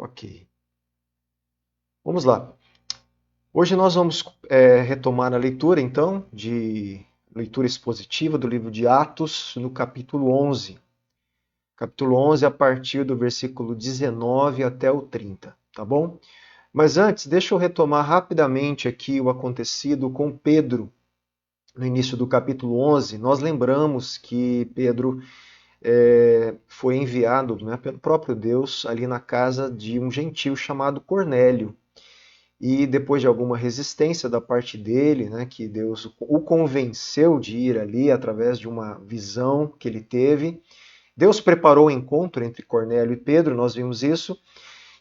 Ok. Vamos lá. Hoje nós vamos retomar a leitura, então, de leitura expositiva do livro de Atos, no capítulo 11. Capítulo 11, a partir do versículo 19 até o 30, tá bom? Mas antes, deixa eu retomar rapidamente aqui o acontecido com Pedro. No início do capítulo 11, nós lembramos que Pedro foi enviado, né, pelo próprio Deus ali na casa de um gentio chamado Cornélio. E depois de alguma resistência da parte dele, né, que Deus o convenceu de ir ali através de uma visão que ele teve, Deus preparou o encontro entre Cornélio e Pedro, nós vimos isso,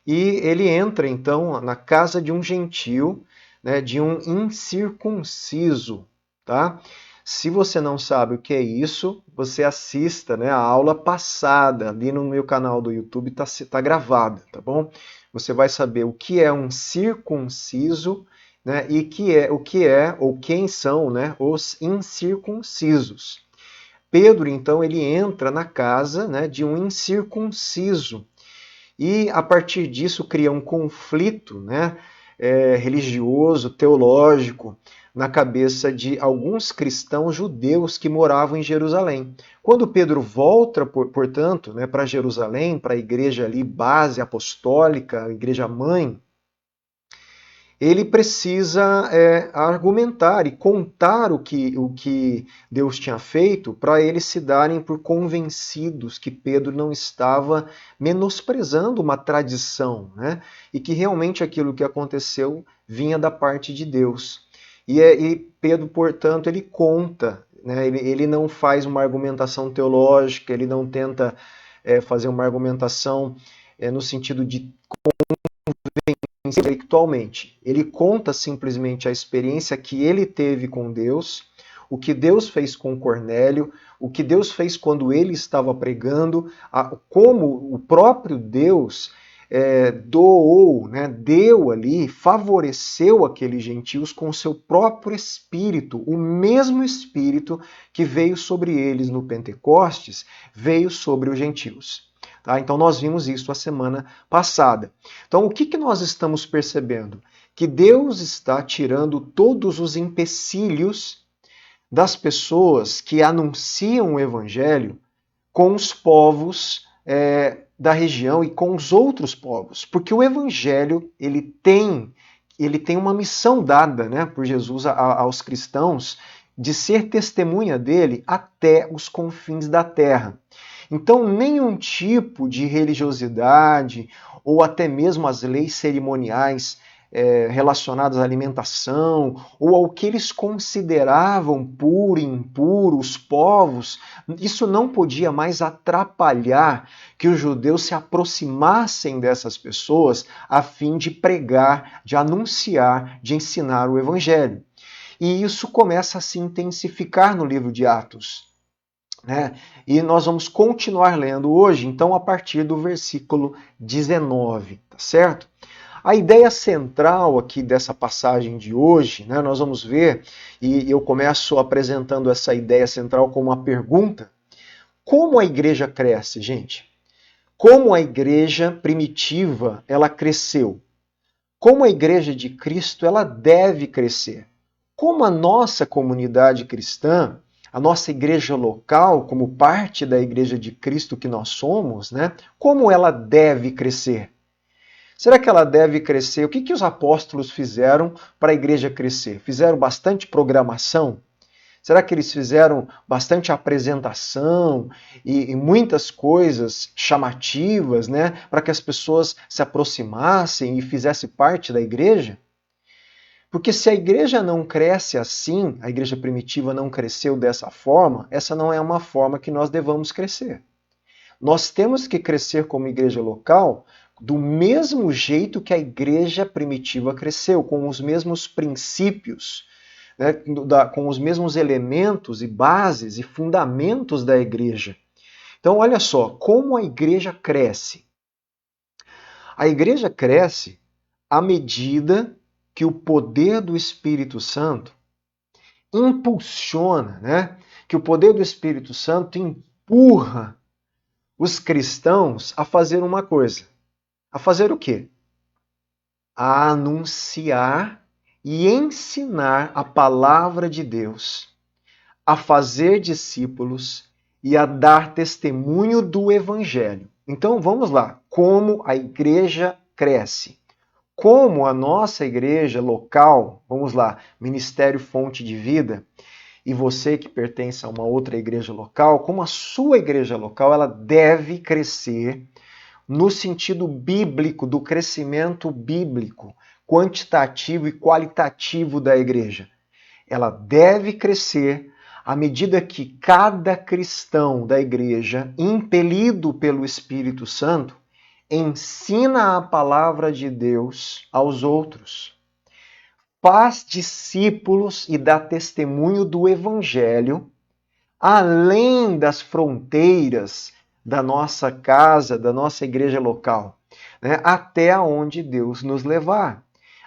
e ele entra então na casa de um gentio, né, de um incircunciso, tá? Se você não sabe o que é isso, você assista, né, a aula passada ali no meu canal do YouTube, tá gravada, tá bom? Você vai saber o que é um circunciso, né, e o que é ou quem são, né, os incircuncisos. Pedro então ele entra na casa, né, de um incircunciso e a partir disso cria um conflito, né, religioso, teológico, na cabeça de alguns cristãos judeus que moravam em Jerusalém. Quando Pedro volta, portanto, né, para Jerusalém, para a igreja ali base apostólica, a igreja mãe, ele precisa argumentar e contar o que Deus tinha feito para eles se darem por convencidos que Pedro não estava menosprezando uma tradição, né? E que realmente aquilo que aconteceu vinha da parte de Deus. E Pedro, portanto, ele conta, né? Ele não faz uma argumentação teológica, ele não tenta fazer uma argumentação no sentido de intelectualmente. Ele conta simplesmente a experiência que ele teve com Deus, o que Deus fez com Cornélio, o que Deus fez quando ele estava pregando, como o próprio Deus doou, né, deu ali, favoreceu aqueles gentios com o seu próprio Espírito, o mesmo Espírito que veio sobre eles no Pentecostes, veio sobre os gentios. Tá? Então nós vimos isso a semana passada. Então o que nós estamos percebendo? Que Deus está tirando todos os empecilhos das pessoas que anunciam o Evangelho com os povos da região e com os outros povos. Porque o Evangelho ele tem uma missão dada, né, por Jesus aos cristãos de ser testemunha dele até os confins da terra. Então, nenhum tipo de religiosidade ou até mesmo as leis cerimoniais relacionadas à alimentação ou ao que eles consideravam puro e impuro, os povos, isso não podia mais atrapalhar que os judeus se aproximassem dessas pessoas a fim de pregar, de anunciar, de ensinar o evangelho. E isso começa a se intensificar no livro de Atos. Né? E nós vamos continuar lendo hoje, então, a partir do versículo 19, tá certo? A ideia central aqui dessa passagem de hoje, né, nós vamos ver, e eu começo apresentando essa ideia central como uma pergunta: como a igreja cresce, gente? Como a igreja primitiva ela cresceu? Como a igreja de Cristo ela deve crescer? Como a nossa comunidade cristã, a nossa igreja local, como parte da igreja de Cristo que nós somos, né? Como ela deve crescer? Será que ela deve crescer? O que os apóstolos fizeram para a igreja crescer? Fizeram bastante programação? Será que eles fizeram bastante apresentação e muitas coisas chamativas, né, para que as pessoas se aproximassem e fizessem parte da igreja? Porque se a igreja não cresce assim, a igreja primitiva não cresceu dessa forma, essa não é uma forma que nós devamos crescer. Nós temos que crescer como igreja local do mesmo jeito que a igreja primitiva cresceu, com os mesmos princípios, né, com os mesmos elementos e bases e fundamentos da igreja. Então, olha só, como a igreja cresce. A igreja cresce à medida que o poder do Espírito Santo impulsiona, né? Que o poder do Espírito Santo empurra os cristãos a fazer uma coisa: A fazer o quê? A anunciar e ensinar a palavra de Deus, a fazer discípulos e a dar testemunho do Evangelho. Então vamos lá, como a igreja cresce. Como a nossa igreja local, vamos lá, Ministério Fonte de Vida, e você que pertence a uma outra igreja local, como a sua igreja local, ela deve crescer no sentido bíblico, do crescimento bíblico, quantitativo e qualitativo da igreja. Ela deve crescer à medida que cada cristão da igreja, impelido pelo Espírito Santo, ensina a palavra de Deus aos outros. Faz discípulos e dá testemunho do Evangelho, além das fronteiras da nossa casa, da nossa igreja local, né? Até onde Deus nos levar.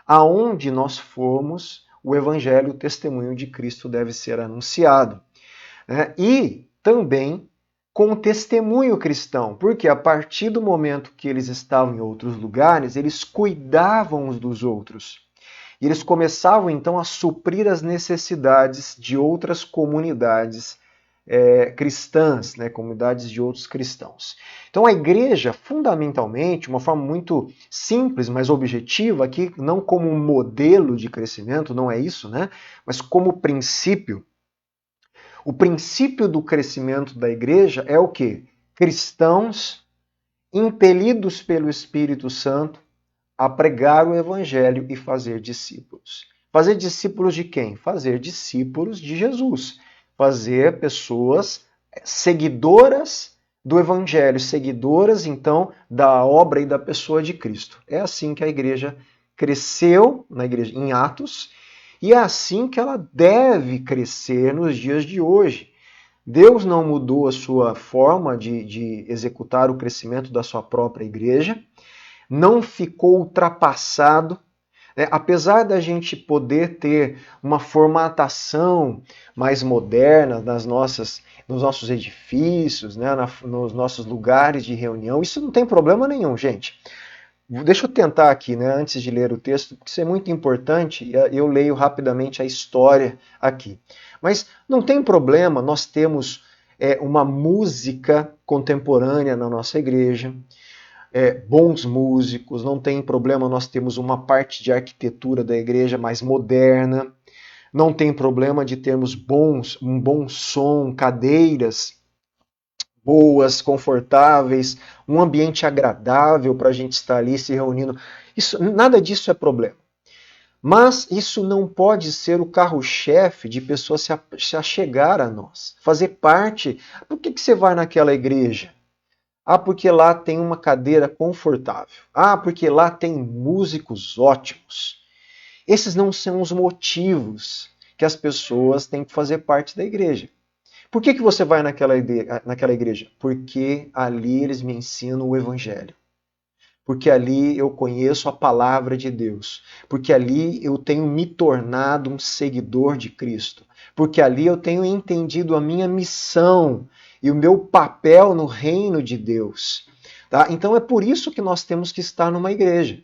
Aonde nós formos, o Evangelho, o testemunho de Cristo deve ser anunciado. Né? E também com o testemunho cristão, porque a partir do momento que eles estavam em outros lugares, eles cuidavam uns dos outros. E eles começavam então a suprir as necessidades de outras comunidades cristãs, né, comunidades de outros cristãos. Então a igreja, fundamentalmente, uma forma muito simples, mas objetiva, aqui não como um modelo de crescimento, não é isso, né, mas como princípio. O princípio do crescimento da igreja é o quê? Cristãos impelidos pelo Espírito Santo a pregar o evangelho e fazer discípulos. Fazer discípulos de quem? Fazer discípulos de Jesus. Fazer pessoas seguidoras do evangelho, seguidoras então da obra e da pessoa de Cristo. É assim que a igreja cresceu na igreja em Atos e é assim que ela deve crescer nos dias de hoje. Deus não mudou a sua forma de executar o crescimento da sua própria igreja, não ficou ultrapassado. Apesar da gente poder ter uma formatação mais moderna nos nossos edifícios, né, nos nossos lugares de reunião, isso não tem problema nenhum, gente. Deixa eu tentar aqui, né, antes de ler o texto, porque isso é muito importante, eu leio rapidamente a história aqui. Mas não tem problema, nós temos uma música contemporânea na nossa igreja, bons músicos, não tem problema nós temos uma parte de arquitetura da igreja mais moderna, não tem problema de termos um bom som, cadeiras boas, confortáveis, um ambiente agradável para a gente estar ali se reunindo. Nada disso é problema. Mas isso não pode ser o carro-chefe de pessoas se achegar a nós, fazer parte. Por que você vai naquela igreja? Ah, porque lá tem uma cadeira confortável. Ah, porque lá tem músicos ótimos. Esses não são os motivos que as pessoas têm que fazer parte da igreja. Por que você vai naquela igreja? Porque ali eles me ensinam o evangelho. Porque ali eu conheço a palavra de Deus. Porque ali eu tenho me tornado um seguidor de Cristo. Porque ali eu tenho entendido a minha missão e o meu papel no reino de Deus. Tá? Então é por isso que nós temos que estar numa igreja.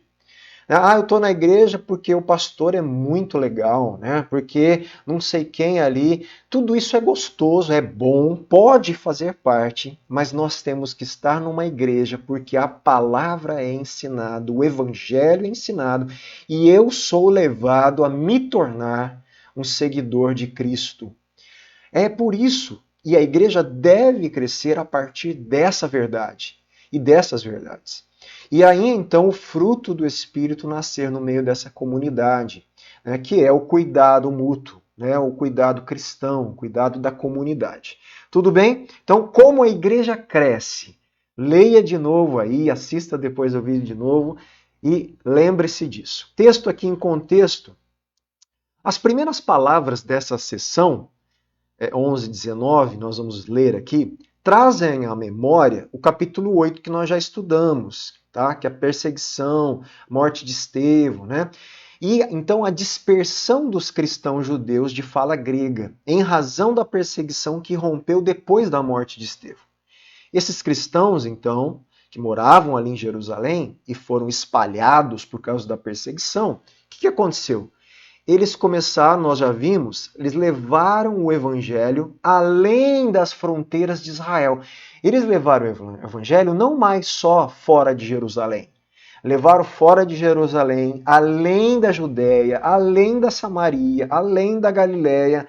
Ah, eu estou na igreja porque o pastor é muito legal, né? Porque não sei quem ali. Tudo isso é gostoso, é bom, pode fazer parte, mas nós temos que estar numa igreja porque a palavra é ensinada, o evangelho é ensinado e eu sou levado a me tornar um seguidor de Cristo. É por isso, e a igreja deve crescer a partir dessa verdade e dessas verdades. E aí, então, o fruto do Espírito nascer no meio dessa comunidade, né, que é o cuidado mútuo, né, o cuidado cristão, o cuidado da comunidade. Tudo bem? Então, como a igreja cresce? Leia de novo aí, assista depois o vídeo de novo e lembre-se disso. Texto aqui em contexto. As primeiras palavras dessa sessão, 11 e 19, nós vamos ler aqui, trazem à memória o capítulo 8 que nós já estudamos, tá? Que é a perseguição, morte de Estevão, né? E então a dispersão dos cristãos judeus de fala grega, em razão da perseguição que rompeu depois da morte de Estevão. Esses cristãos, então, que moravam ali em Jerusalém e foram espalhados por causa da perseguição, o que aconteceu? Eles começaram, nós já vimos, eles levaram o evangelho além das fronteiras de Israel. Eles levaram o evangelho não mais só fora de Jerusalém. Levaram fora de Jerusalém, além da Judéia, além da Samaria, além da Galiléia,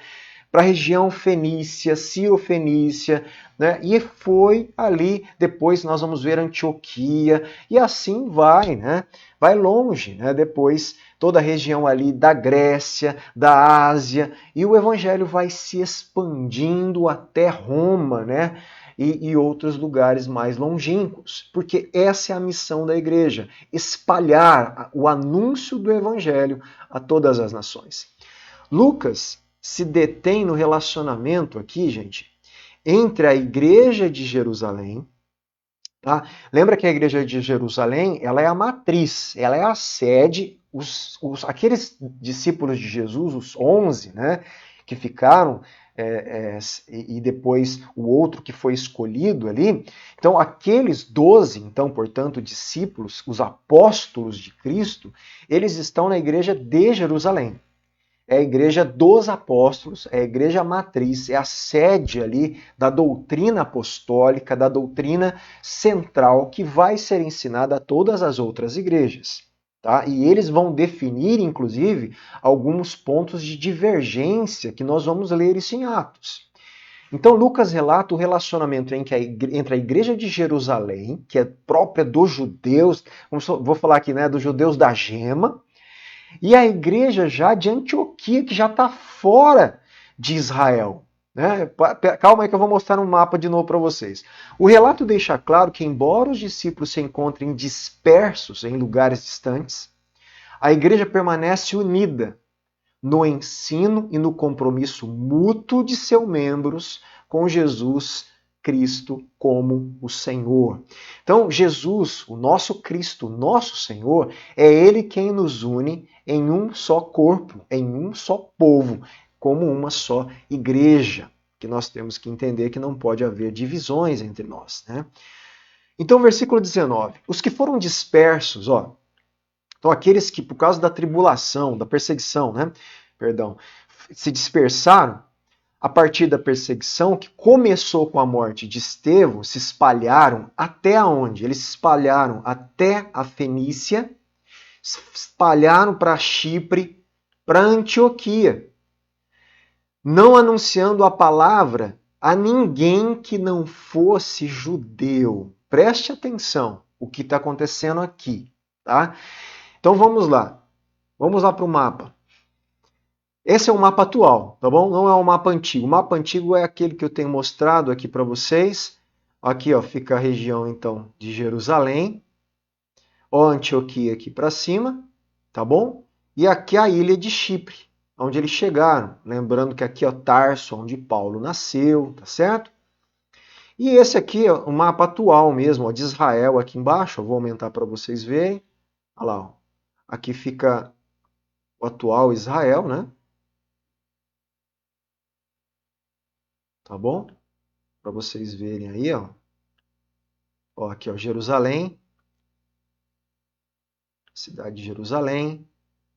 para a região fenícia, Ciro-fenícia, né? E foi ali, depois nós vamos ver Antioquia, e assim vai, né? Vai longe, né? Depois toda a região ali da Grécia, da Ásia, e o evangelho vai se expandindo até Roma, né? E outros lugares mais longínquos, porque essa é a missão da igreja, espalhar o anúncio do evangelho a todas as nações. Lucas se detém no relacionamento aqui, gente, entre a igreja de Jerusalém, tá? Lembra que a igreja de Jerusalém, ela é a matriz, ela é a sede, aqueles discípulos de Jesus, os 11, né, que ficaram, e depois o outro que foi escolhido ali. Então, aqueles 12, então, portanto, discípulos, os apóstolos de Cristo, eles estão na igreja de Jerusalém. É a igreja dos apóstolos, é a igreja matriz, é a sede ali da doutrina apostólica, da doutrina central que vai ser ensinada a todas as outras igrejas. Tá? E eles vão definir, inclusive, alguns pontos de divergência que nós vamos ler isso em Atos. Então, Lucas relata o relacionamento entre a igreja de Jerusalém, que é própria dos judeus, vou falar aqui, né, dos judeus da Gema, e a igreja já de Antioquia, que já está fora de Israel. Né? Calma aí que eu vou mostrar um mapa de novo para vocês. O relato deixa claro que, embora os discípulos se encontrem dispersos em lugares distantes, a igreja permanece unida no ensino e no compromisso mútuo de seus membros com Jesus Cristo como o Senhor. Então, Jesus, o nosso Cristo, o nosso Senhor, é Ele quem nos une em um só corpo, em um só povo, como uma só igreja, que nós temos que entender que não pode haver divisões entre nós. Né? Então, versículo 19. Os que foram dispersos, ó, então aqueles que por causa da tribulação, da perseguição, né, perdão, se dispersaram, a partir da perseguição, que começou com a morte de Estevão, se espalharam até onde? Eles se espalharam até a Fenícia, se espalharam para Chipre, para Antioquia, não anunciando a palavra a ninguém que não fosse judeu. Preste atenção o que está acontecendo aqui, tá? Então vamos lá para o mapa. Esse é o mapa atual, tá bom? Não é o mapa antigo. O mapa antigo é aquele que eu tenho mostrado aqui para vocês. Aqui, ó, fica a região então de Jerusalém, ó, Antioquia aqui para cima, tá bom? E aqui a ilha de Chipre, onde eles chegaram. Lembrando que aqui é Tarso, onde Paulo nasceu, tá certo? E esse aqui é o mapa atual mesmo, ó, de Israel aqui embaixo. Eu vou aumentar para vocês verem. Olha lá, ó. Aqui fica o atual Israel, né? Tá bom? Para vocês verem aí, ó. Ó, aqui, ó, Jerusalém, cidade de Jerusalém,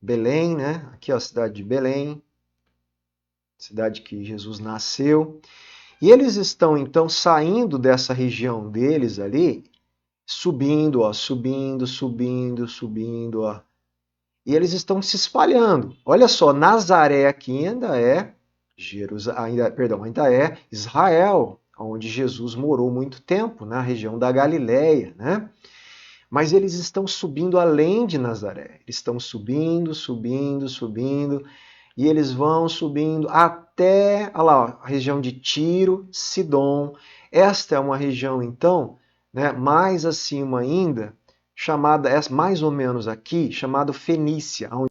Belém, né? Aqui, ó, a cidade de Belém, cidade que Jesus nasceu. E eles estão, então, saindo dessa região deles ali, subindo, ó, subindo, ó. E eles estão se espalhando. Olha só, Nazaré aqui ainda é ainda é Israel, onde Jesus morou muito tempo, na região da Galileia, né? Mas eles estão subindo além de Nazaré. Eles estão subindo, e eles vão subindo até, olha lá, a região de Tiro, Sidom. Esta é uma região, então, né, mais acima ainda, chamada, mais ou menos aqui, chamada Fenícia, onde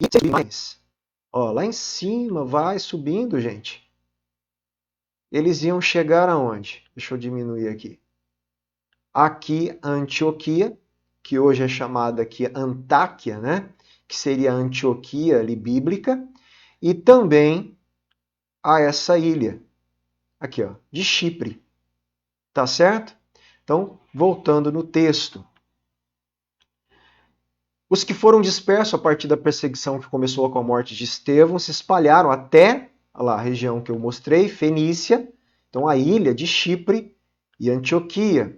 e tem mais. Ó, lá em cima, vai subindo, gente. Eles iam chegar aonde? Deixa eu diminuir aqui. Aqui, Antioquia, que hoje é chamada aqui Antáquia, né? Que seria a Antioquia ali bíblica, e também a essa ilha, aqui, ó, de Chipre. Tá certo? Então, voltando no texto. Os que foram dispersos a partir da perseguição que começou com a morte de Estevão se espalharam até lá, a região que eu mostrei, Fenícia, então a ilha de Chipre e Antioquia.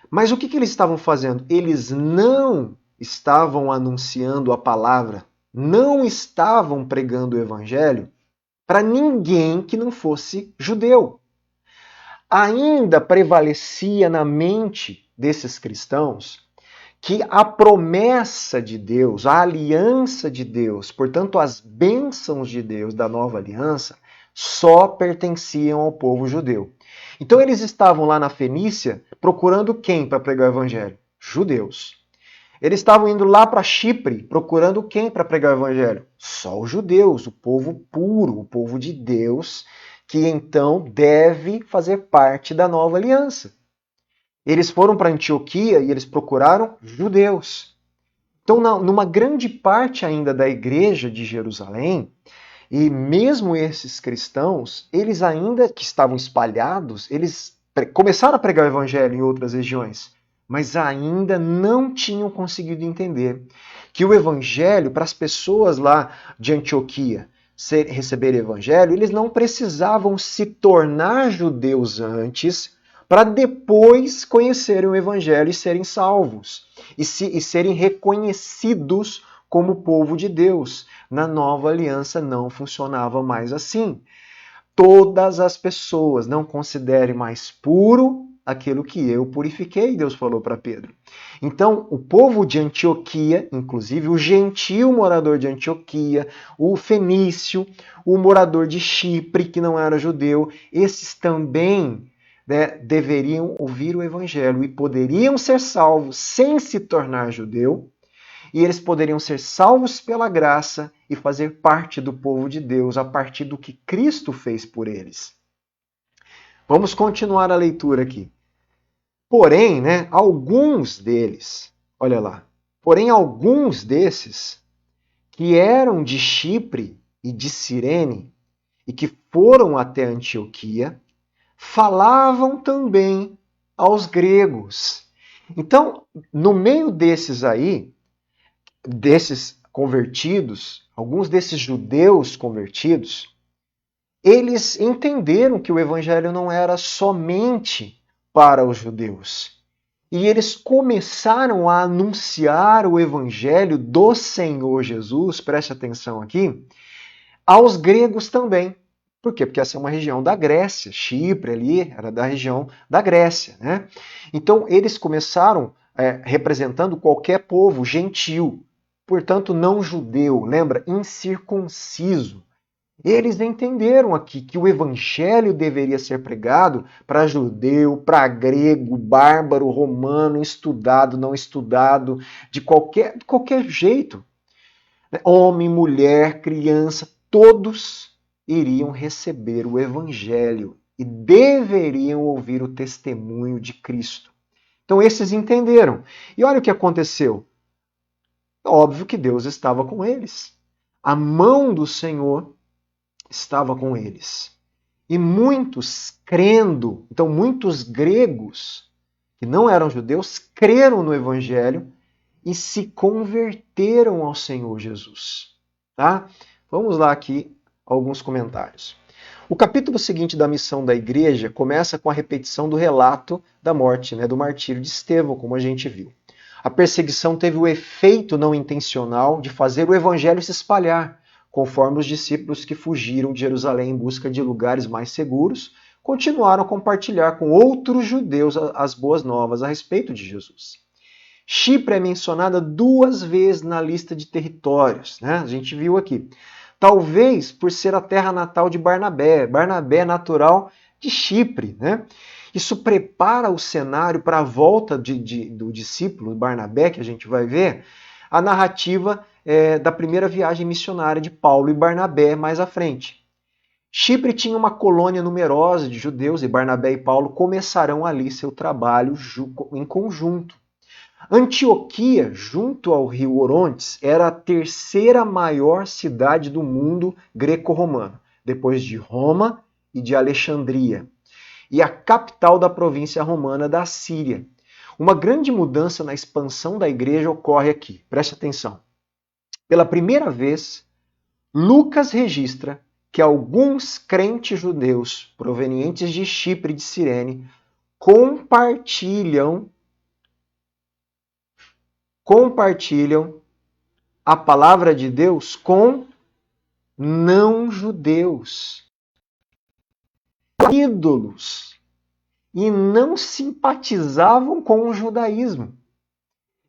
Mas o que eles estavam fazendo? Eles não estavam anunciando a palavra, não estavam pregando o evangelho para ninguém que não fosse judeu. Ainda prevalecia na mente desses cristãos que a promessa de Deus, a aliança de Deus, portanto as bênçãos de Deus da nova aliança, só pertenciam ao povo judeu. Então eles estavam lá na Fenícia procurando quem para pregar o evangelho? Judeus. Eles estavam indo lá para Chipre procurando quem para pregar o evangelho? Só os judeus, o povo puro, o povo de Deus, que então deve fazer parte da nova aliança. Eles foram para Antioquia e eles procuraram judeus. Então, numa grande parte ainda da igreja de Jerusalém, e mesmo esses cristãos, eles ainda que estavam espalhados, eles começaram a pregar o evangelho em outras regiões, mas ainda não tinham conseguido entender que o evangelho, para as pessoas lá de Antioquia receberem o evangelho, eles não precisavam se tornar judeus antes para depois conhecerem o evangelho e serem salvos e serem reconhecidos como povo de Deus. Na nova aliança não funcionava mais assim. Todas as pessoas não considerem mais puro aquilo que eu purifiquei, Deus falou para Pedro. Então, o povo de Antioquia, inclusive o gentio morador de Antioquia, o fenício, o morador de Chipre, que não era judeu, esses também deveriam ouvir o evangelho e poderiam ser salvos sem se tornar judeu, e eles poderiam ser salvos pela graça e fazer parte do povo de Deus a partir do que Cristo fez por eles. Vamos continuar a leitura aqui. Porém, alguns deles, olha lá, porém alguns desses que eram de Chipre e de Cirene e que foram até Antioquia, falavam também aos gregos. Então, no meio desses aí, desses convertidos, alguns desses judeus convertidos, eles entenderam que o evangelho não era somente para os judeus. E eles começaram a anunciar o evangelho do Senhor Jesus, preste atenção aqui, aos gregos também. Por quê? Porque essa é uma região da Grécia, Chipre ali era da região da Grécia, né? Então eles começaram representando qualquer povo gentil, portanto não judeu, lembra? Incircunciso. Eles entenderam aqui que o evangelho deveria ser pregado para judeu, para grego, bárbaro, romano, estudado, não estudado, de qualquer jeito. Homem, mulher, criança, todos iriam receber o evangelho e deveriam ouvir o testemunho de Cristo. Então esses entenderam. E olha o que aconteceu. Óbvio que Deus estava com eles. A mão do Senhor estava com eles. E muitos crendo, então muitos gregos que não eram judeus, creram no evangelho e se converteram ao Senhor Jesus. Tá? Vamos lá aqui alguns comentários. O capítulo seguinte da missão da igreja começa com a repetição do relato da morte, do martírio de Estevão, como a gente viu. A perseguição teve o efeito não intencional de fazer o evangelho se espalhar, conforme os discípulos que fugiram de Jerusalém em busca de lugares mais seguros, continuaram a compartilhar com outros judeus as boas novas a respeito de Jesus. Chipre é mencionada 2 vezes na lista de territórios, A gente viu aqui. Talvez por ser a terra natal de Barnabé. Barnabé é natural de Chipre, Isso prepara o cenário para a volta do discípulo Barnabé, que a gente vai ver, a narrativa da primeira viagem missionária de Paulo e Barnabé mais à frente. Chipre tinha uma colônia numerosa de judeus e Barnabé e Paulo começarão ali seu trabalho em conjunto. Antioquia, junto ao rio Orontes, era a 3ª maior cidade do mundo greco-romano, depois de Roma e de Alexandria, e a capital da província romana da Síria. Uma grande mudança na expansão da igreja ocorre aqui. Preste atenção. Pela primeira vez, Lucas registra que alguns crentes judeus provenientes de Chipre e de Cirene compartilham a palavra de Deus com não-judeus, ídolos, e não simpatizavam com o judaísmo.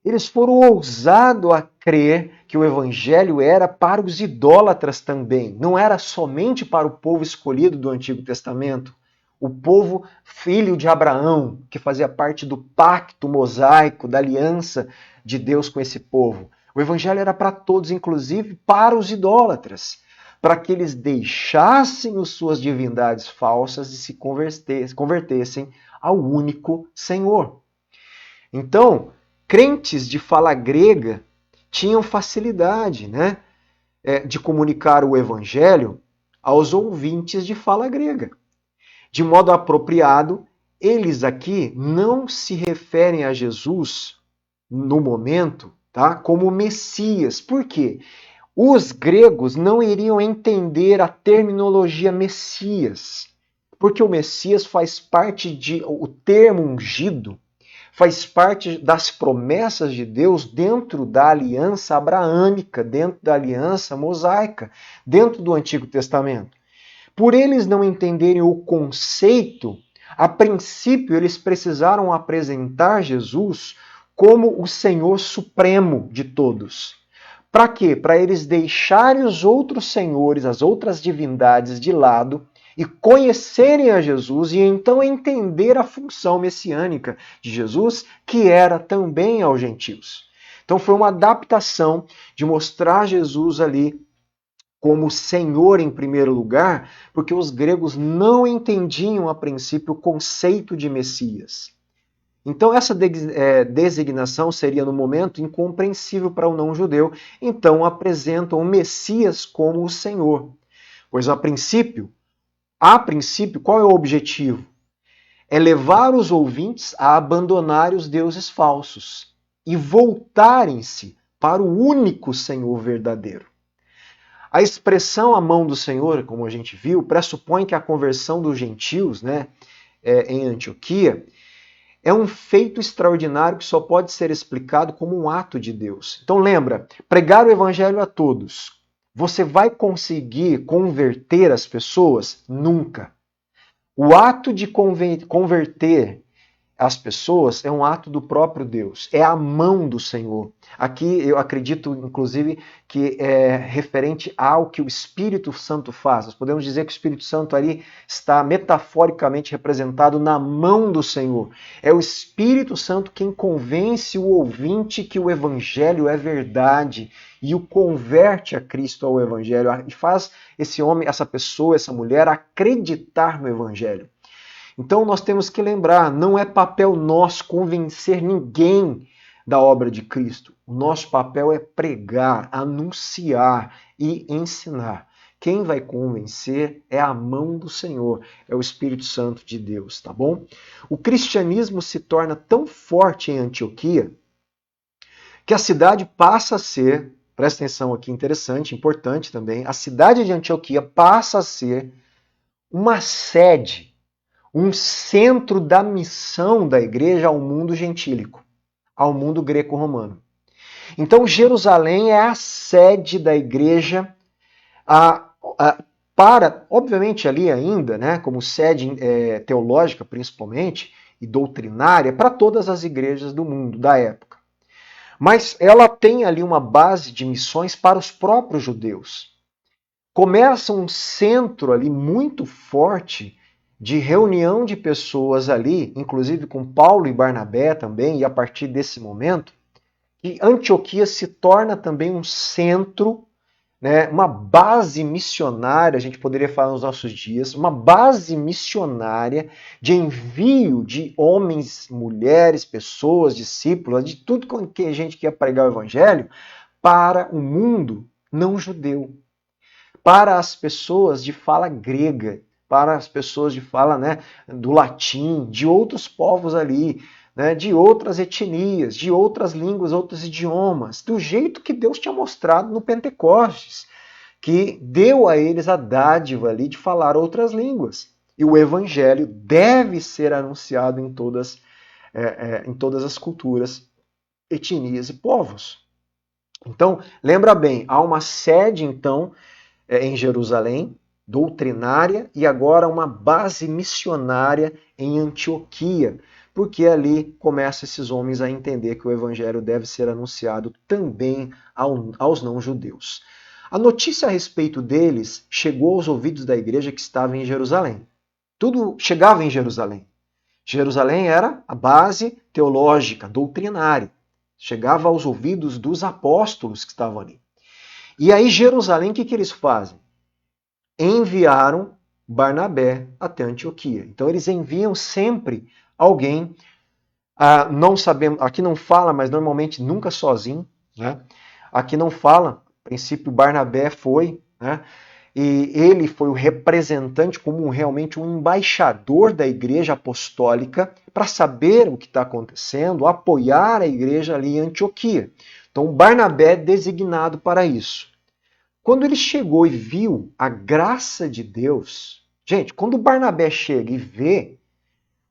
Eles foram ousados a crer que o evangelho era para os idólatras também, não era somente para o povo escolhido do Antigo Testamento, o povo filho de Abraão, que fazia parte do pacto mosaico, da aliança de Deus com esse povo. O evangelho era para todos, inclusive para os idólatras, para que eles deixassem as suas divindades falsas e se convertessem ao único Senhor. Então, crentes de fala grega tinham facilidade, né, de comunicar o evangelho aos ouvintes de fala grega. De modo apropriado, eles aqui não se referem a Jesus no momento, tá, como Messias. Por quê? Os gregos não iriam entender a terminologia Messias, porque o Messias faz parte o termo ungido, faz parte das promessas de Deus dentro da aliança abraâmica, dentro da aliança mosaica, dentro do Antigo Testamento. Por eles não entenderem o conceito, a princípio eles precisaram apresentar Jesus como o Senhor Supremo de todos. Para quê? Para eles deixarem os outros senhores, as outras divindades de lado e conhecerem a Jesus e então entender a função messiânica de Jesus, que era também aos gentios. Então foi uma adaptação de mostrar Jesus ali como Senhor em primeiro lugar, porque os gregos não entendiam a princípio o conceito de Messias. Então essa designação seria no momento incompreensível para o não-judeu, então apresentam o Messias como o Senhor. Pois a princípio, qual é o objetivo? É levar os ouvintes a abandonarem os deuses falsos e voltarem-se para o único Senhor verdadeiro. A expressão "a mão do Senhor", como a gente viu, pressupõe que a conversão dos gentios, em Antioquia, é um feito extraordinário que só pode ser explicado como um ato de Deus. Então lembra, pregar o evangelho a todos. Você vai conseguir converter as pessoas? Nunca. O ato de converter as pessoas é um ato do próprio Deus, é a mão do Senhor. Aqui eu acredito, inclusive, que é referente ao que o Espírito Santo faz. Nós podemos dizer que o Espírito Santo ali está metaforicamente representado na mão do Senhor. É o Espírito Santo quem convence o ouvinte que o Evangelho é verdade e o converte a Cristo ao Evangelho e faz esse homem, essa pessoa, essa mulher acreditar no Evangelho. Então nós temos que lembrar, não é papel nosso convencer ninguém da obra de Cristo. O nosso papel é pregar, anunciar e ensinar. Quem vai convencer é a mão do Senhor, é o Espírito Santo de Deus, tá bom? O cristianismo se torna tão forte em Antioquia que a cidade passa a ser, presta atenção aqui, interessante, importante também, a cidade de Antioquia passa a ser uma sede, um centro da missão da igreja ao mundo gentílico, ao mundo greco-romano. Então, Jerusalém é a sede da igreja para, obviamente, ali ainda, como sede teológica, principalmente, e doutrinária, para todas as igrejas do mundo, da época. Mas ela tem ali uma base de missões para os próprios judeus. Começa um centro ali muito forte de reunião de pessoas ali, inclusive com Paulo e Barnabé também, e a partir desse momento, que Antioquia se torna também um centro, uma base missionária, a gente poderia falar nos nossos dias, uma base missionária de envio de homens, mulheres, pessoas, discípulos, de tudo com que a gente quer pregar o evangelho, para o mundo não judeu, para as pessoas de fala grega, para as pessoas de fala, né, do latim, de outros povos ali, né, de outras etnias, de outras línguas, outros idiomas, do jeito que Deus tinha mostrado no Pentecostes, que deu a eles a dádiva ali de falar outras línguas. E o evangelho deve ser anunciado em todas as culturas, etnias e povos. Então, lembra bem, há uma sede, então, em Jerusalém, doutrinária, e agora uma base missionária em Antioquia, porque ali começam esses homens a entender que o evangelho deve ser anunciado também aos não-judeus. A notícia a respeito deles chegou aos ouvidos da igreja que estava em Jerusalém. Tudo chegava em Jerusalém. Jerusalém era a base teológica, doutrinária. Chegava aos ouvidos dos apóstolos que estavam ali. E aí, Jerusalém, o que eles fazem? Enviaram Barnabé até Antioquia. Então, eles enviam sempre alguém, não sabemos, aqui não fala, mas normalmente nunca sozinho, né? Aqui não fala, a princípio Barnabé foi, né? E ele foi o representante, como realmente um embaixador da igreja apostólica, para saber o que está acontecendo, apoiar a igreja ali em Antioquia. Então, Barnabé é designado para isso. Quando ele chegou e viu a graça de Deus, gente, quando Barnabé chega e vê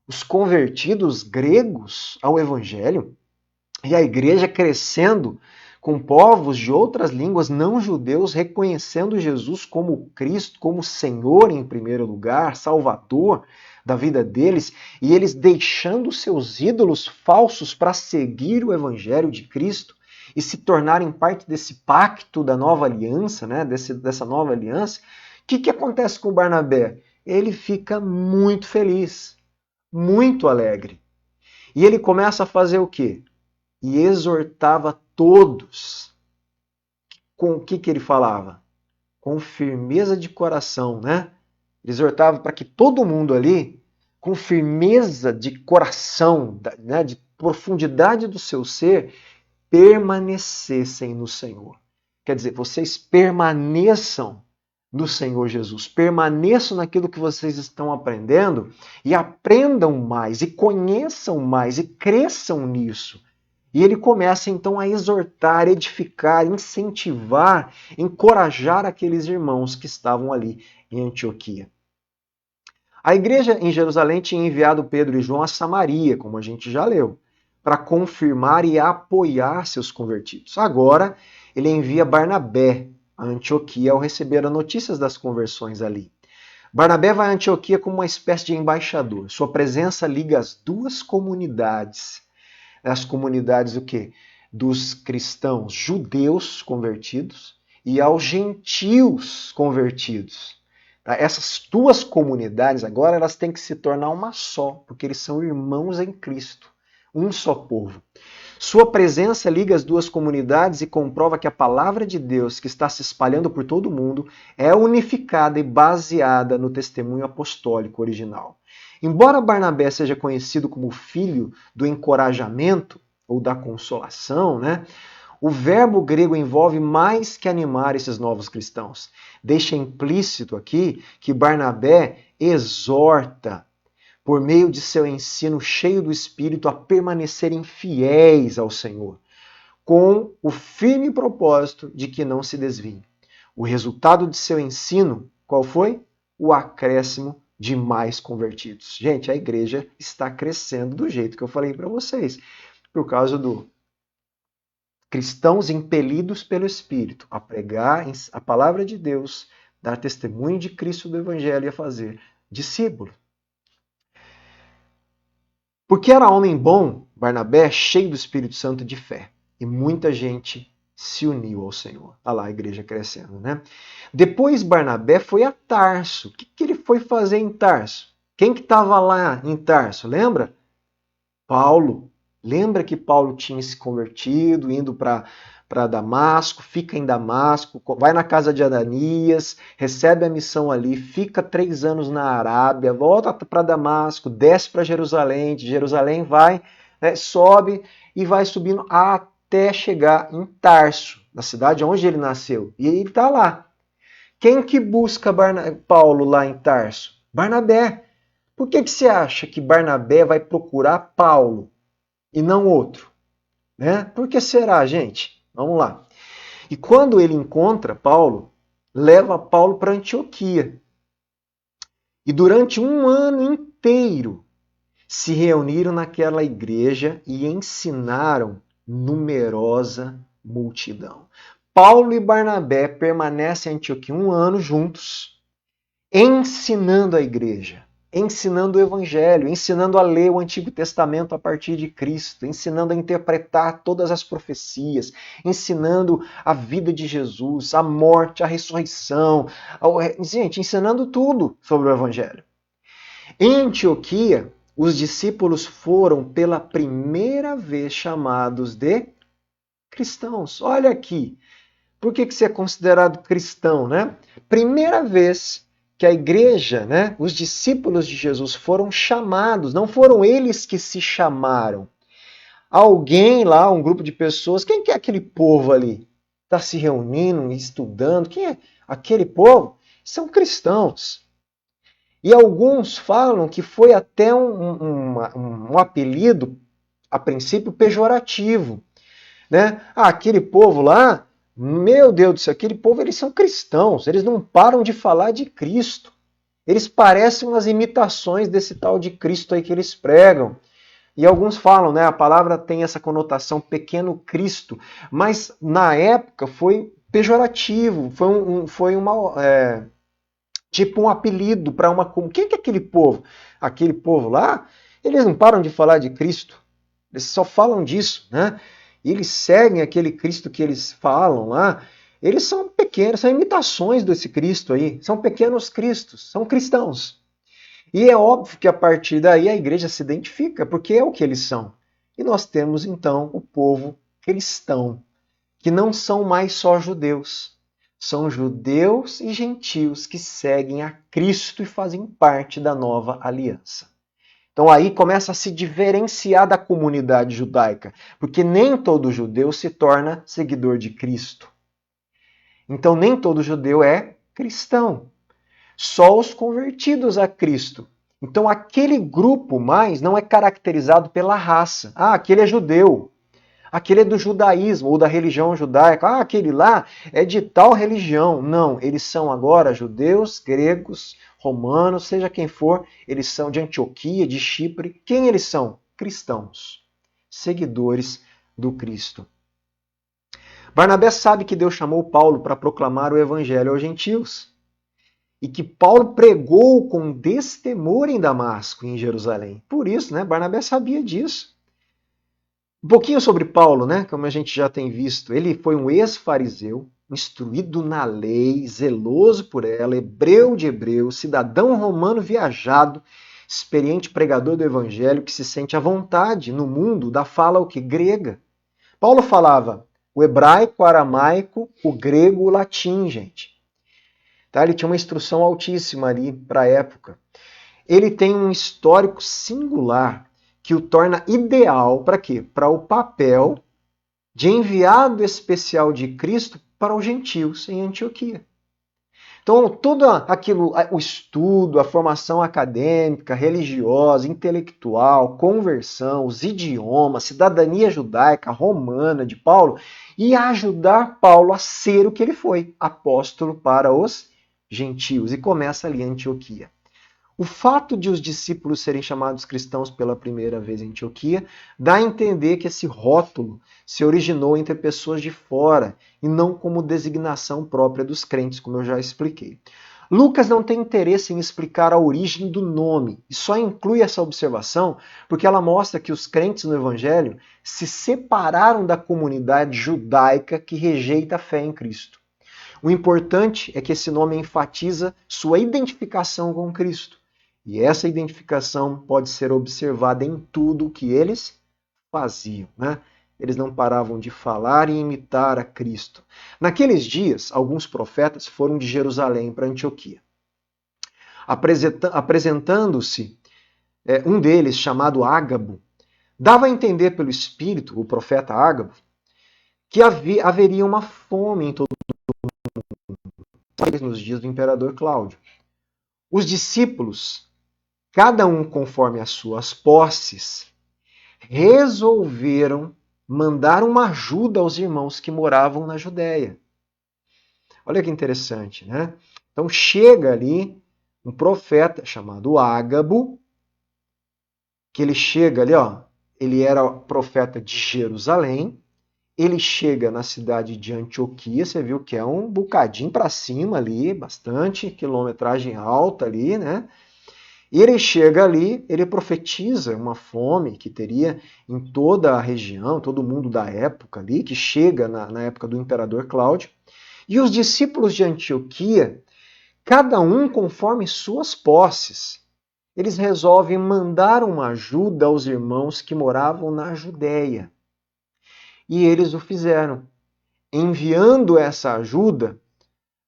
os convertidos gregos ao evangelho e a igreja crescendo com povos de outras línguas não judeus reconhecendo Jesus como Cristo, como Senhor em primeiro lugar, Salvador da vida deles, e eles deixando seus ídolos falsos para seguir o evangelho de Cristo e se tornarem parte desse pacto da nova aliança, né, dessa nova aliança, o que acontece com Barnabé? Ele fica muito feliz, muito alegre. E ele começa a fazer o quê? E exortava todos. Com o que ele falava? Com firmeza de coração, né? Ele exortava para que todo mundo ali, com firmeza de coração, né, de profundidade do seu ser, permanecessem no Senhor. Quer dizer, vocês permaneçam no Senhor Jesus, permaneçam naquilo que vocês estão aprendendo e aprendam mais, e conheçam mais, e cresçam nisso. E ele começa então a exortar, edificar, incentivar, encorajar aqueles irmãos que estavam ali em Antioquia. A igreja em Jerusalém tinha enviado Pedro e João a Samaria, como a gente já leu, para confirmar e apoiar seus convertidos. Agora, ele envia Barnabé a Antioquia ao receber as notícias das conversões ali. Barnabé vai a Antioquia como uma espécie de embaixador. Sua presença liga as duas comunidades. As comunidades o quê? Dos cristãos judeus convertidos e aos gentios convertidos. Essas duas comunidades agora elas têm que se tornar uma só, porque eles são irmãos em Cristo, um só povo. Sua presença liga as duas comunidades e comprova que a palavra de Deus, que está se espalhando por todo o mundo, é unificada e baseada no testemunho apostólico original. Embora Barnabé seja conhecido como filho do encorajamento ou da consolação, né? O verbo grego envolve mais que animar esses novos cristãos. Deixa implícito aqui que Barnabé exorta, por meio de seu ensino cheio do Espírito, a permanecerem fiéis ao Senhor, com o firme propósito de que não se desviem. O resultado de seu ensino, qual foi? O acréscimo de mais convertidos. Gente, a igreja está crescendo do jeito que eu falei para vocês, por causa do cristãos impelidos pelo Espírito a pregar a palavra de Deus, dar testemunho de Cristo do Evangelho e a fazer discípulos. Porque era homem bom, Barnabé, cheio do Espírito Santo de fé. E muita gente se uniu ao Senhor. Olha lá a igreja crescendo, né? Depois Barnabé foi a Tarso. O que ele foi fazer em Tarso? Quem que estava lá em Tarso? Lembra? Paulo. Lembra que Paulo tinha se convertido, indo para Damasco, fica em Damasco, vai na casa de Ananias, recebe a missão ali, fica 3 anos na Arábia, volta para Damasco, desce para Jerusalém, de Jerusalém vai, né, sobe e vai subindo até chegar em Tarso, na cidade onde ele nasceu. E ele está lá. Quem que busca Paulo lá em Tarso? Barnabé. Por que você acha que Barnabé vai procurar Paulo e não outro? Né? Por que será, gente? Vamos lá. E quando ele encontra Paulo, leva Paulo para Antioquia. E durante um ano inteiro se reuniram naquela igreja e ensinaram numerosa multidão. Paulo e Barnabé permanecem em Antioquia um ano juntos, ensinando a igreja, ensinando o evangelho, ensinando a ler o Antigo Testamento a partir de Cristo, ensinando a interpretar todas as profecias, ensinando a vida de Jesus, a morte, a ressurreição, gente, ensinando tudo sobre o evangelho. Em Antioquia, os discípulos foram pela primeira vez chamados de cristãos. Olha aqui, por que você é considerado cristão, né? Primeira vez que a igreja, né, os discípulos de Jesus foram chamados, não foram eles que se chamaram. Alguém lá, um grupo de pessoas, quem que é aquele povo ali? Está se reunindo, estudando, quem é aquele povo? São cristãos. E alguns falam que foi até um apelido, a princípio, pejorativo. Né? Ah, aquele povo lá, meu Deus do céu, aquele povo, eles são cristãos, eles não param de falar de Cristo. Eles parecem umas imitações desse tal de Cristo aí que eles pregam. E alguns falam, né, a palavra tem essa conotação pequeno Cristo, mas na época foi pejorativo, foi tipo um apelido para uma... Quem que é aquele povo? Aquele povo lá, eles não param de falar de Cristo. Eles só falam disso, né? E eles seguem aquele Cristo que eles falam lá. Eles são pequenos, são imitações desse Cristo aí. São pequenos cristos, são cristãos. E é óbvio que a partir daí a igreja se identifica, porque é o que eles são. E nós temos então o povo cristão, que não são mais só judeus. São judeus e gentios que seguem a Cristo e fazem parte da nova aliança. Então aí começa a se diferenciar da comunidade judaica, porque nem todo judeu se torna seguidor de Cristo. Então nem todo judeu é cristão. Só os convertidos a Cristo. Então aquele grupo mais não é caracterizado pela raça. Ah, aquele é judeu. Aquele é do judaísmo ou da religião judaica. Ah, aquele lá é de tal religião. Não, eles são agora judeus, gregos, romanos, seja quem for. Eles são de Antioquia, de Chipre. Quem eles são? Cristãos, seguidores do Cristo. Barnabé sabe que Deus chamou Paulo para proclamar o evangelho aos gentios. E que Paulo pregou com destemor em Damasco, em Jerusalém. Por isso, né, Barnabé sabia disso. Um pouquinho sobre Paulo, né? Como a gente já tem visto, ele foi um ex-fariseu, instruído na lei, zeloso por ela, hebreu de hebreus, cidadão romano viajado, experiente pregador do evangelho que se sente à vontade no mundo da fala o que grega. Paulo falava o hebraico, o aramaico, o grego, o latim, gente. Tá? Ele tinha uma instrução altíssima ali para a época. Ele tem um histórico singular que o torna ideal para quê? Para o papel de enviado especial de Cristo para os gentios em Antioquia. Então, tudo aquilo, o estudo, a formação acadêmica, religiosa, intelectual, conversão, os idiomas, cidadania judaica, romana de Paulo, ia ajudar Paulo a ser o que ele foi, apóstolo para os gentios. E começa ali em Antioquia. O fato de os discípulos serem chamados cristãos pela primeira vez em Antioquia dá a entender que esse rótulo se originou entre pessoas de fora e não como designação própria dos crentes, como eu já expliquei. Lucas não tem interesse em explicar a origem do nome e só inclui essa observação porque ela mostra que os crentes no Evangelho se separaram da comunidade judaica que rejeita a fé em Cristo. O importante é que esse nome enfatiza sua identificação com Cristo. E essa identificação pode ser observada em tudo o que eles faziam, né? Eles não paravam de falar e imitar a Cristo. Naqueles dias, alguns profetas foram de Jerusalém para Antioquia. Apresentando-se, um deles, chamado Ágabo, dava a entender pelo Espírito, o profeta Ágabo, que haveria uma fome em todo o mundo nos dias do imperador Cláudio. Os discípulos, cada um conforme as suas posses, resolveram mandar uma ajuda aos irmãos que moravam na Judéia. Olha que interessante, né? Então chega ali um profeta chamado Ágabo, que ele chega ali, ó, ele era profeta de Jerusalém, ele chega na cidade de Antioquia, você viu que é um bocadinho para cima ali, bastante quilometragem alta ali, né? E ele chega ali, ele profetiza uma fome que teria em toda a região, todo mundo da época ali, que chega na época do imperador Cláudio. E os discípulos de Antioquia, cada um conforme suas posses, eles resolvem mandar uma ajuda aos irmãos que moravam na Judéia. E eles o fizeram, enviando essa ajuda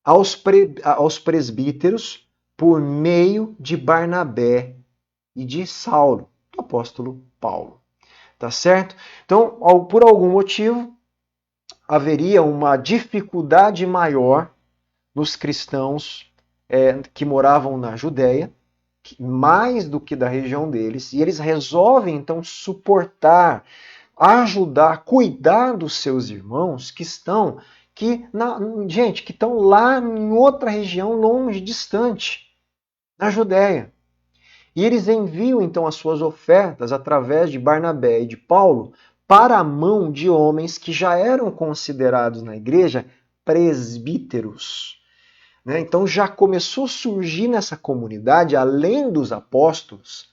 aos presbíteros por meio de Barnabé e de Saulo, do apóstolo Paulo. Tá certo? Então, por algum motivo, haveria uma dificuldade maior nos cristãos que moravam na Judéia, mais do que da região deles, e eles resolvem então suportar, ajudar, cuidar dos seus irmãos que estão que estão lá em outra região longe, distante, na Judéia. E eles enviam então as suas ofertas através de Barnabé e de Paulo para a mão de homens que já eram considerados na igreja presbíteros. Então já começou a surgir nessa comunidade, além dos apóstolos,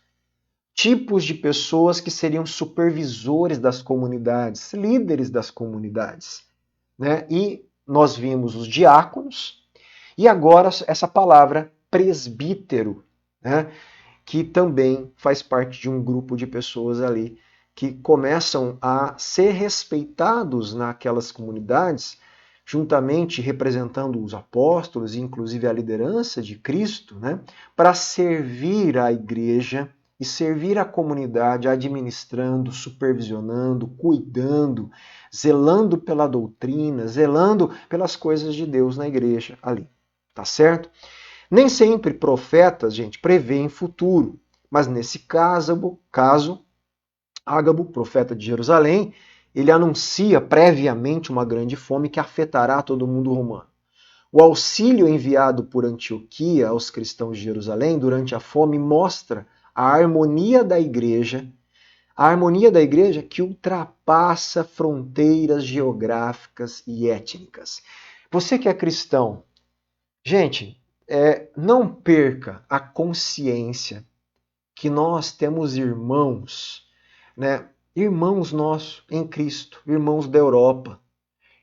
tipos de pessoas que seriam supervisores das comunidades, líderes das comunidades. E nós vimos os diáconos, e agora essa palavra presbítero, que também faz parte de um grupo de pessoas ali que começam a ser respeitados naquelas comunidades, juntamente representando os apóstolos e inclusive a liderança de Cristo, para servir a igreja e servir a comunidade administrando, supervisionando, cuidando, zelando pela doutrina, zelando pelas coisas de Deus na igreja ali. Tá certo? Nem sempre profetas, gente, prevêem futuro, mas nesse caso, Ágabo, profeta de Jerusalém, ele anuncia previamente uma grande fome que afetará todo o mundo romano. O auxílio enviado por Antioquia aos cristãos de Jerusalém durante a fome mostra a harmonia da igreja que ultrapassa fronteiras geográficas e étnicas. Você que é cristão, gente, não perca a consciência que nós temos irmãos, irmãos nossos em Cristo, irmãos da Europa,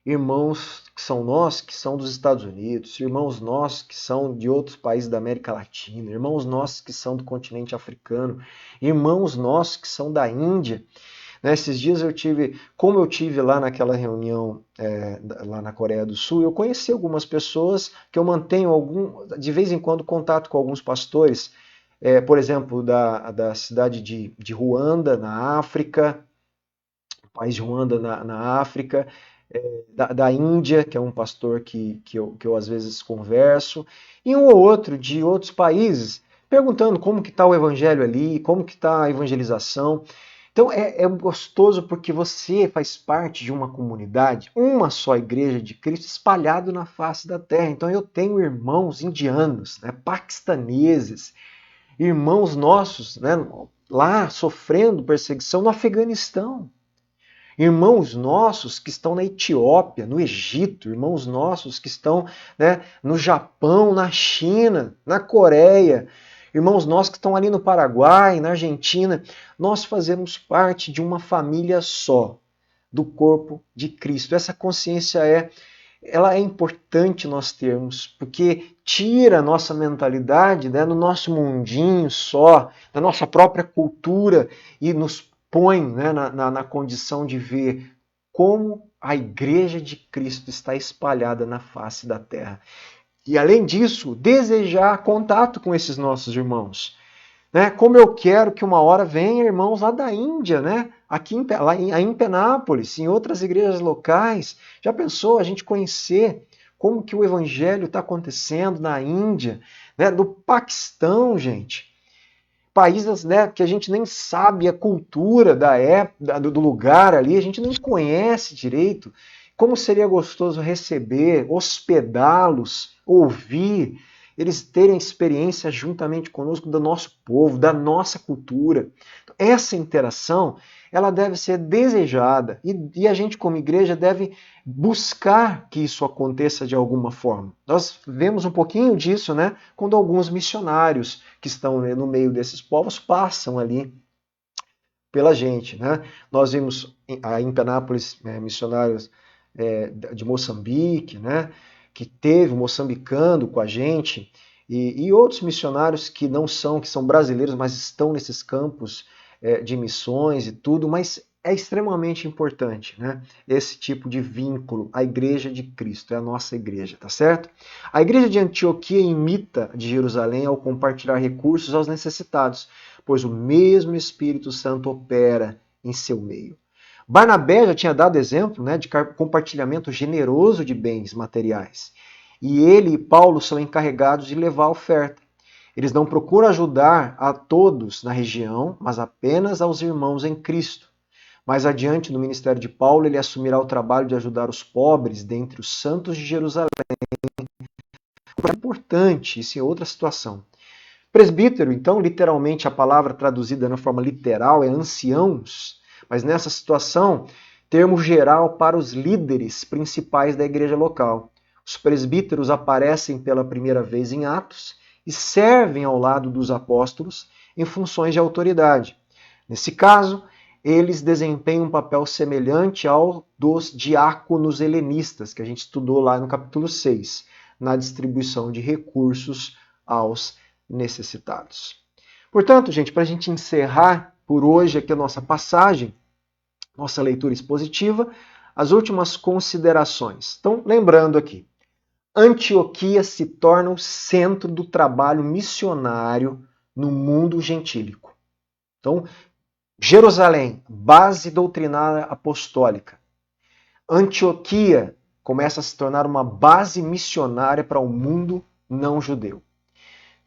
irmãos que são nós, que são dos Estados Unidos, irmãos nossos que são de outros países da América Latina, irmãos nossos que são do continente africano, irmãos nossos que são da Índia. Esses dias como eu tive lá naquela reunião lá na Coreia do Sul, eu conheci algumas pessoas que eu mantenho de vez em quando contato com alguns pastores, por exemplo, da cidade de Ruanda, na África, país de Ruanda na África, da Índia, que é um pastor que eu às vezes converso, e um ou outro de outros países, perguntando como que está o evangelho ali, como que está a evangelização. Então é gostoso porque você faz parte de uma comunidade, uma só igreja de Cristo espalhado na face da terra. Então eu tenho irmãos indianos, paquistaneses, irmãos nossos lá sofrendo perseguição no Afeganistão. Irmãos nossos que estão na Etiópia, no Egito, irmãos nossos que estão no Japão, na China, na Coreia, irmãos nossos que estão ali no Paraguai, na Argentina. Nós fazemos parte de uma família só, do corpo de Cristo. Essa consciência ela é importante nós termos, porque tira a nossa mentalidade no nosso mundinho só, da nossa própria cultura e nos põe na condição de ver como a igreja de Cristo está espalhada na face da terra. E além disso, desejar contato com esses nossos irmãos. Como eu quero que uma hora venham irmãos lá da Índia, aqui lá em Penápolis, em outras igrejas locais. Já pensou a gente conhecer como que o evangelho está acontecendo na Índia, né, no Paquistão, gente. Países, né, que a gente nem sabe a cultura da época, do lugar ali, a gente nem conhece direito. Como seria gostoso receber, hospedá-los, ouvir, eles terem experiência juntamente conosco do nosso povo, da nossa cultura. Essa interação, ela deve ser desejada e a gente como igreja deve buscar que isso aconteça de alguma forma. Nós vemos um pouquinho disso, né, quando alguns missionários que estão, né, no meio desses povos passam ali pela gente, né? Nós vimos em Penápolis missionários de Moçambique, né, que teve um moçambicano com a gente, e outros missionários que não são, que são brasileiros, mas estão nesses campos de missões e tudo, mas é extremamente importante, né? Esse tipo de vínculo. A igreja de Cristo é a nossa igreja, tá certo? A igreja de Antioquia imita de Jerusalém ao compartilhar recursos aos necessitados, pois o mesmo Espírito Santo opera em seu meio. Barnabé já tinha dado exemplo, né, de compartilhamento generoso de bens materiais. E ele e Paulo são encarregados de levar a oferta. Eles não procuram ajudar a todos na região, mas apenas aos irmãos em Cristo. Mais adiante, no ministério de Paulo, ele assumirá o trabalho de ajudar os pobres dentre os santos de Jerusalém. É importante, isso é outra situação. Presbítero, então, literalmente a palavra traduzida na forma literal é anciãos, mas nessa situação, termo geral para os líderes principais da igreja local. Os presbíteros aparecem pela primeira vez em Atos e servem ao lado dos apóstolos em funções de autoridade. Nesse caso, eles desempenham um papel semelhante ao dos diáconos helenistas, que a gente estudou lá no capítulo 6, na distribuição de recursos aos necessitados. Portanto, gente, para a gente encerrar por hoje aqui a nossa passagem, nossa leitura expositiva, as últimas considerações. Então, lembrando aqui, Antioquia se torna o centro do trabalho missionário no mundo gentílico. Então, Jerusalém, base doutrinária apostólica. Antioquia começa a se tornar uma base missionária para o mundo não judeu.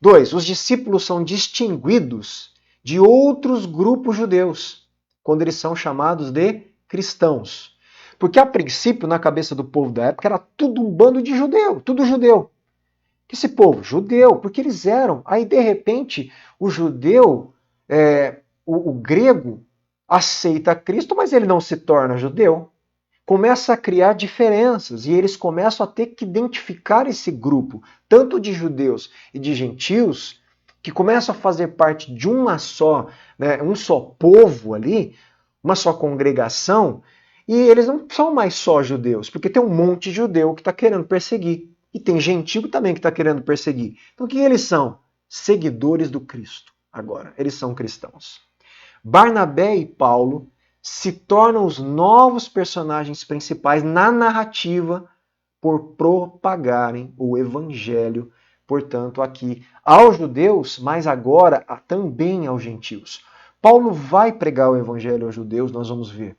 2. Os discípulos são distinguidos de outros grupos judeus, quando eles são chamados de cristãos. Porque a princípio, na cabeça do povo da época, era tudo um bando de judeu, tudo judeu. Esse povo, judeu, porque eles eram. Aí, de repente, o judeu, o grego, aceita Cristo, mas ele não se torna judeu. Começa a criar diferenças e eles começam a ter que identificar esse grupo, tanto de judeus e de gentios, que começam a fazer parte de uma só, né, um só povo ali, uma só congregação, e eles não são mais só judeus, porque tem um monte de judeu que está querendo perseguir, e tem gentio também que está querendo perseguir. Então o que eles são? Seguidores do Cristo, agora. Eles são cristãos. Barnabé e Paulo se tornam os novos personagens principais na narrativa por propagarem o evangelho, portanto, aqui aos judeus, mas agora também aos gentios. Paulo vai pregar o evangelho aos judeus, nós vamos ver.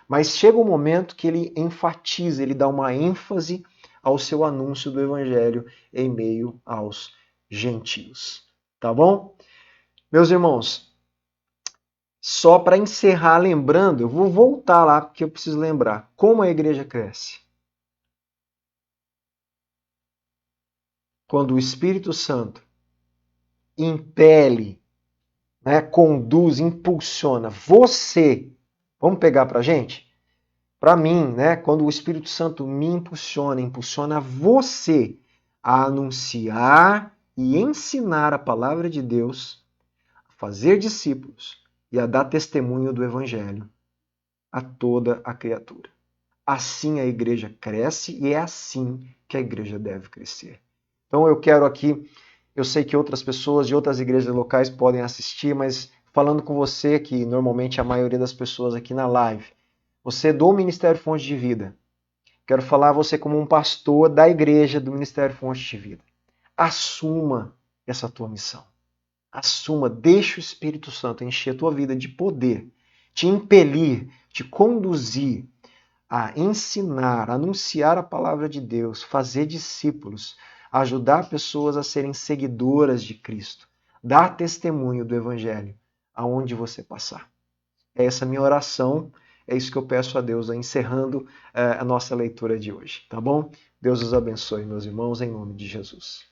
Mas chega um momento que ele enfatiza, ele dá uma ênfase ao seu anúncio do evangelho em meio aos gentios. Tá bom? Meus irmãos, só para encerrar lembrando, eu vou voltar lá porque eu preciso lembrar como a igreja cresce. Quando o Espírito Santo impele, né, conduz, impulsiona você. Vamos pegar para a gente? Para mim, né, quando o Espírito Santo me impulsiona você a anunciar e ensinar a palavra de Deus, a fazer discípulos e a dar testemunho do Evangelho a toda a criatura. Assim a igreja cresce e é assim que a igreja deve crescer. Então eu quero aqui, eu sei que outras pessoas de outras igrejas locais podem assistir, mas falando com você, que normalmente é a maioria das pessoas aqui na live, você é do Ministério Fonte de Vida. Quero falar a você como um pastor da igreja do Ministério Fonte de Vida. Assuma essa tua missão. Assuma, deixa o Espírito Santo encher a tua vida de poder, te impelir, te conduzir a ensinar, a anunciar a palavra de Deus, fazer discípulos, ajudar pessoas a serem seguidoras de Cristo, dar testemunho do Evangelho aonde você passar. É essa a minha oração, é isso que eu peço a Deus, encerrando a nossa leitura de hoje, tá bom? Deus os abençoe, meus irmãos, em nome de Jesus.